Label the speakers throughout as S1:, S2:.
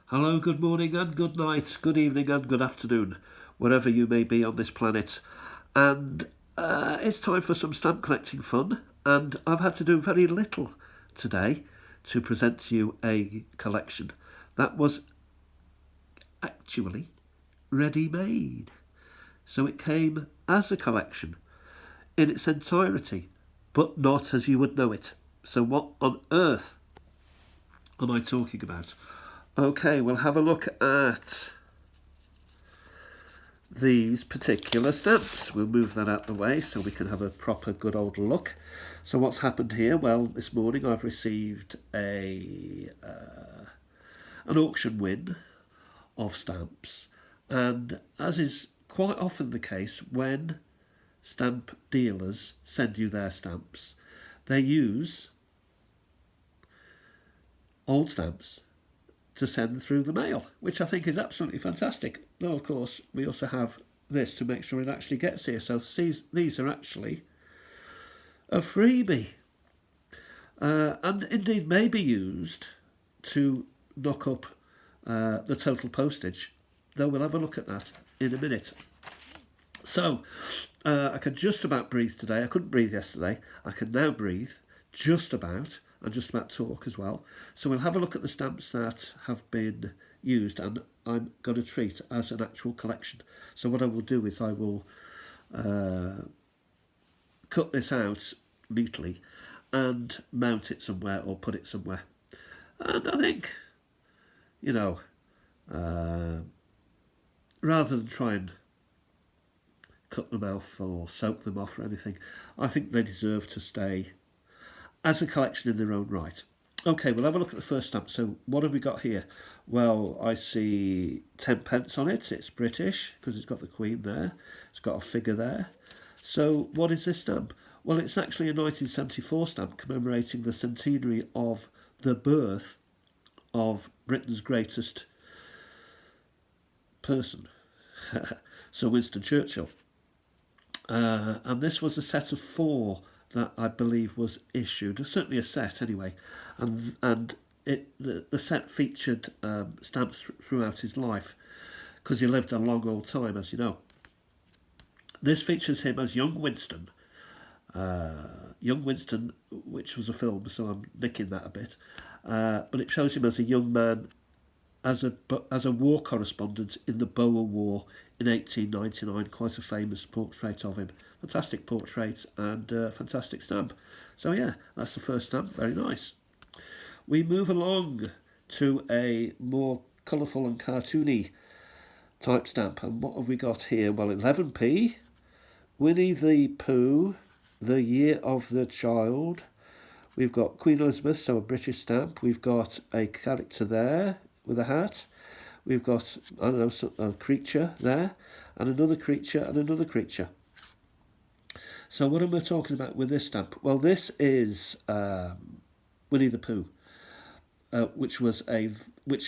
S1: Hello, good morning and good night, good evening and good afternoon, wherever you may be on this planet. And it's time for some stamp collecting fun. And I've had to do very little today to present to you a collection that was actually ready-made. So it came as a collection in its entirety, but not as you would know it. So what on earth am I talking about? Okay, we'll have a look at these particular stamps. We'll move that out of the way so we can have a proper good old look. So what's happened here? Well, this morning I've received an auction win of stamps, and as is quite often the case when stamp dealers send you their stamps, they use old stamps to send through the mail, which I think is absolutely fantastic. Though, of course, we also have this to make sure it actually gets here. So these are actually a freebie, and indeed may be used to knock up the total postage, though we'll have a look at that in a minute. So I can just about breathe today. I couldn't breathe yesterday. I can now breathe just about, and just about talk as well. So we'll have a look at the stamps that have been used, and I'm going to treat as an actual collection. So what I will do is I will cut this out neatly and mount it somewhere or put it somewhere. And I think, rather than try and cut them off or soak them off or anything, I think they deserve to stay as a collection in their own right. Okay, we'll have a look at the first stamp. So what have we got here? Well, I see 10 pence on it. It's British because it's got the Queen there. It's got a figure there. So what is this stamp? Well, it's actually a 1974 stamp commemorating the centenary of the birth of Britain's greatest person, Sir Winston Churchill. And this was a set of 4 that I believe was issued, certainly a set anyway, and the set featured stamps throughout his life because he lived a long old time, as you know. This features him as young Winston, which was a film, so I'm nicking that a bit, but it shows him as a young man, as a war correspondent in the Boer War in 1899. Quite a famous portrait of him. Fantastic portrait and fantastic stamp. So yeah, that's the first stamp. Very nice. We move along to a more colourful and cartoony type stamp. And what have we got here? Well, 11p, Winnie the Pooh, the Year of the Child. We've got Queen Elizabeth, so a British stamp. We've got a character there with a hat. We've got, I don't know, a creature there, and another creature, and another creature. So what am I talking about with this stamp? Well, this is Winnie the Pooh, which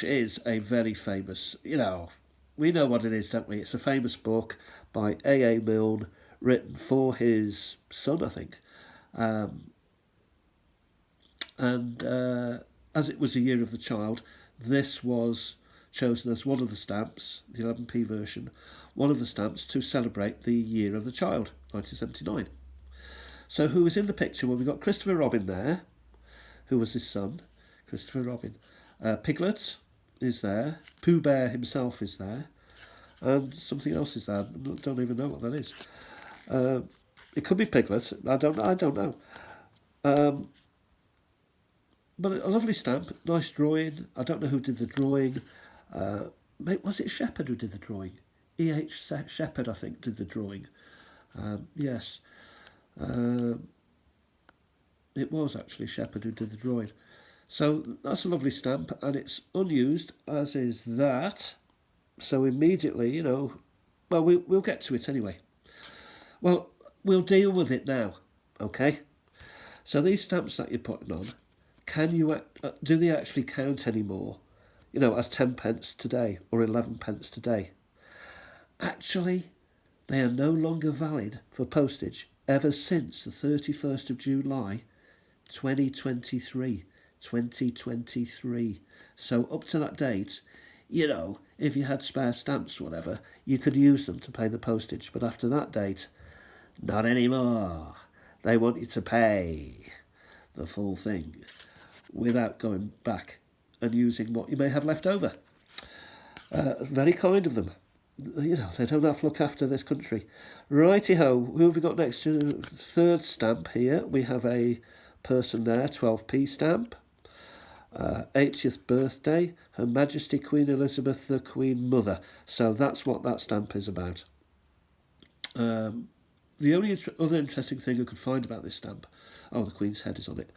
S1: is a very famous, we know what it is, don't we? It's a famous book by A.A. Milne, written for his son, I think. And as it was the Year of the Child, this was chosen as one of the stamps, the 11p version, one of the stamps to celebrate the Year of the Child, 1979. So who was in the picture? Well, we've got Christopher Robin there, who was his son, Christopher Robin. Piglet is there, Pooh Bear himself is there, and something else is there. I don't even know what that is. It could be Piglet, I don't know. But a lovely stamp, nice drawing. I don't know who did the drawing. Was it Shepherd who did the drawing? E.H. Shepherd, I think, did the drawing. Yes. It was actually Shepherd who did the drawing. So that's a lovely stamp, and it's unused, as is that. So immediately, well, we'll get to it anyway. Well, we'll deal with it now, okay? So these stamps that you're putting on, do they actually count anymore? As 10 pence today or 11 pence today? Actually, they are no longer valid for postage ever since the 31st of July 2023. So up to that date, you know, if you had spare stamps or whatever, you could use them to pay the postage. But after that date, not anymore. They want you to pay the full thing without going back and using what you may have left over. Very kind of them. You know, they don't have to look after this country. Righty-ho, who have we got next? Third stamp here. We have a person there, 12p stamp. 80th birthday, Her Majesty Queen Elizabeth, the Queen Mother. So that's what that stamp is about. The only other interesting thing I could find about this stamp, the Queen's head is on it.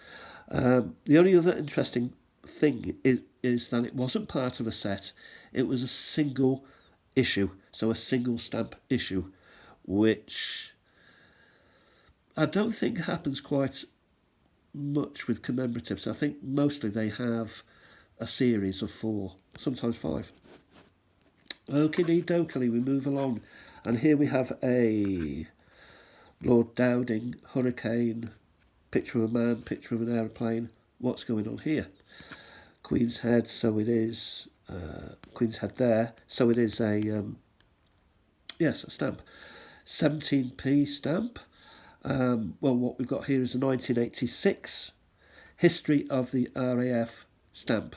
S1: The only other interesting thing is that it wasn't part of a set. It was a single issue, so a single stamp issue, which I don't think happens quite much with commemoratives. I think mostly they have a series of 4, sometimes 5. Okie dokie, we move along, and here we have a Lord Dowding hurricane, picture of a man, picture of an aeroplane. What's going on here? Queen's head, so it is Queen's head there, so it is a stamp. 17p stamp. Well, what we've got here is a 1986 History of the RAF stamp,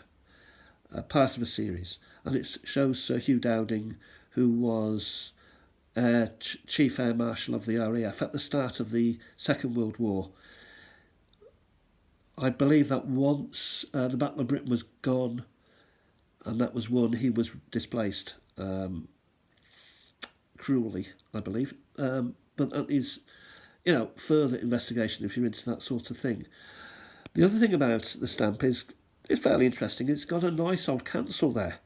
S1: part of a series, and it shows Sir Hugh Dowding, who was Chief Air Marshal of the RAF at the start of the Second World War. I believe that once the Battle of Britain was gone and that was won, he was displaced cruelly, I believe. But that is, you know, further investigation if you're into that sort of thing. The other thing about the stamp is it's fairly interesting. It's got a nice old cancel there.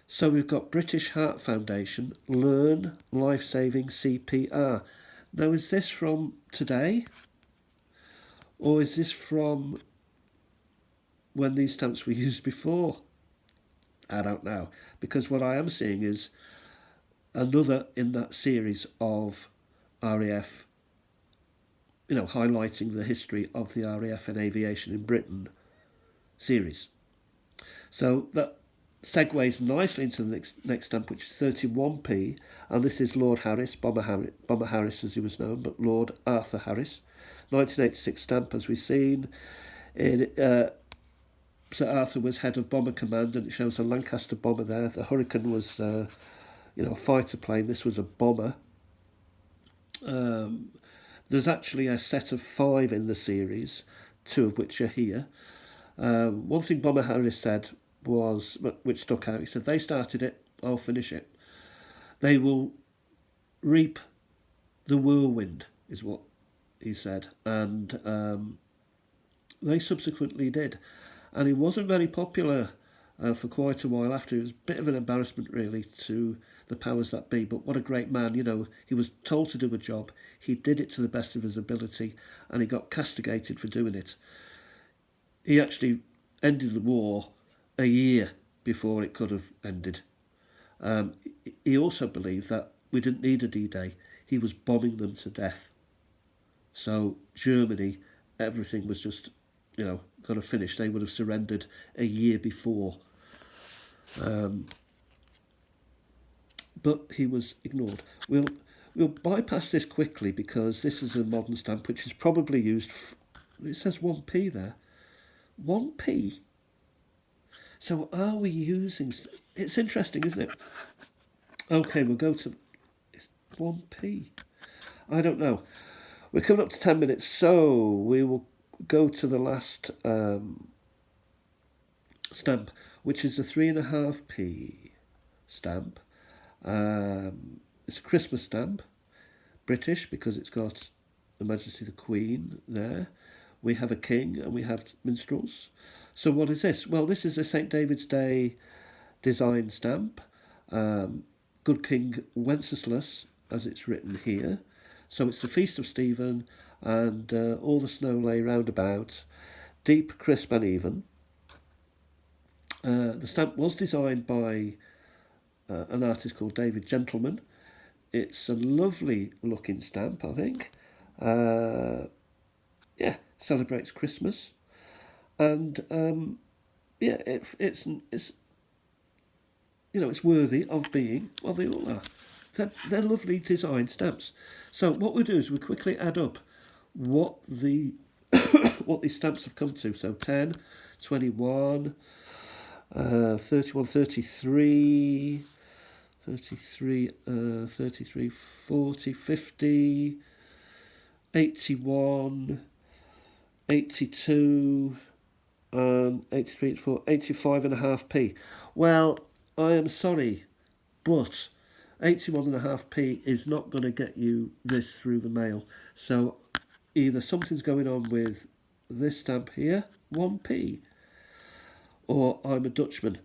S1: So we've got British Heart Foundation, Learn Life-Saving CPR. Now, is this from today? Or is this from when these stamps were used before? I don't know. Because what I am seeing is another in that series of RAF, you know, highlighting the history of the RAF and aviation in Britain series. So that segues nicely into the next stamp, which is 31p, and this is Lord Harris, Bomber Harris as he was known, but Lord Arthur Harris, 1986 stamp, as we've seen. Sir Arthur was head of Bomber Command, and it shows a Lancaster bomber there. The Hurricane was, a fighter plane. This was a bomber. There's actually a set of 5 in the series, 2 of which are here. One thing Bomber Harris said was, which stuck out, he said, they started it, I'll finish it. They will reap the whirlwind, is what he said, and they subsequently did. And he wasn't very popular for quite a while after. It was a bit of an embarrassment, really, to the powers that be, but what a great man. You know, he was told to do a job, he did it to the best of his ability, and he got castigated for doing it. He actually ended the war a year before it could have ended. He also believed that we didn't need a D-Day. He was bombing them to death. So Germany, everything was just, going to finish. They would have surrendered a year before. But he was ignored. We'll bypass this quickly because this is a modern stamp which is probably used. It says 1p there. 1p? So are we using... It's interesting, isn't it? Okay, we'll go to... It's 1p. I don't know. We're coming up to 10 minutes, so we will go to the last stamp, which is the 3.5p stamp. It's a Christmas stamp, British, because it's got Her Majesty the Queen there. We have a king and we have minstrels. So what is this? Well, this is a St. David's Day design stamp. Good King Wenceslas, as it's written here. So it's the Feast of Stephen, and all the snow lay round about, deep, crisp and even. The stamp was designed by an artist called David Gentleman. It's a lovely looking stamp, I think. Celebrates Christmas. And yeah, it's it's worthy of being. Well, they all are. They're lovely design stamps. So what we do is we quickly add up what the what these stamps have come to. So 10, 21, 31, 33, 33, 40, 50, 81, 82, 83, 84, 85.5p. Well, I am sorry, but 81.5p is not going to get you this through the mail. So either something's going on with this stamp here, 1p, or I'm a Dutchman.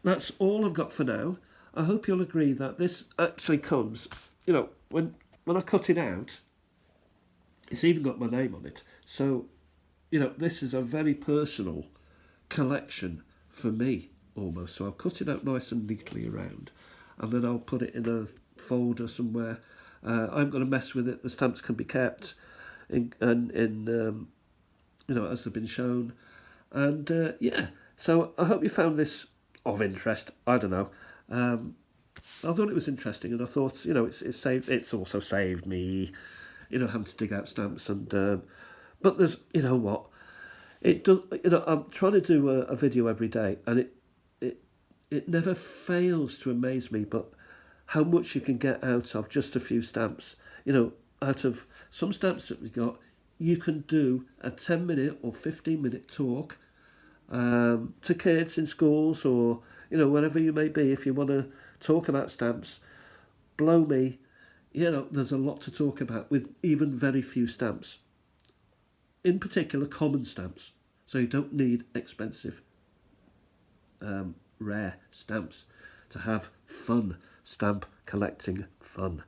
S1: That's all I've got for now. I hope you'll agree that this actually comes, when I cut it out, it's even got my name on it. So, this is a very personal collection for me, almost. So I'll cut it out nice and neatly around, and then I'll put it in a folder somewhere. I'm going to mess with it. The stamps can be kept in as they've been shown. And yeah, so I hope you found this of interest. I don't know. I thought it was interesting, and I thought, it's also saved me, having to dig out stamps. And but there's, what, it does. I'm trying to do a video every day, and it never fails to amaze me. But how much you can get out of just a few stamps. Out of some stamps that we got, you can do a 10-minute or 15-minute talk to kids in schools, or wherever you may be. If you want to talk about stamps, blow me, there's a lot to talk about with even very few stamps. In particular, common stamps. So you don't need expensive, rare stamps to have fun, stamp collecting fun.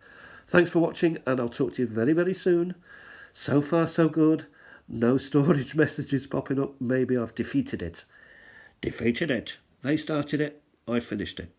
S1: Thanks for watching, and I'll talk to you very, very soon. So far, so good. No storage messages popping up. Maybe I've defeated it. Defeated it. They started it. I finished it.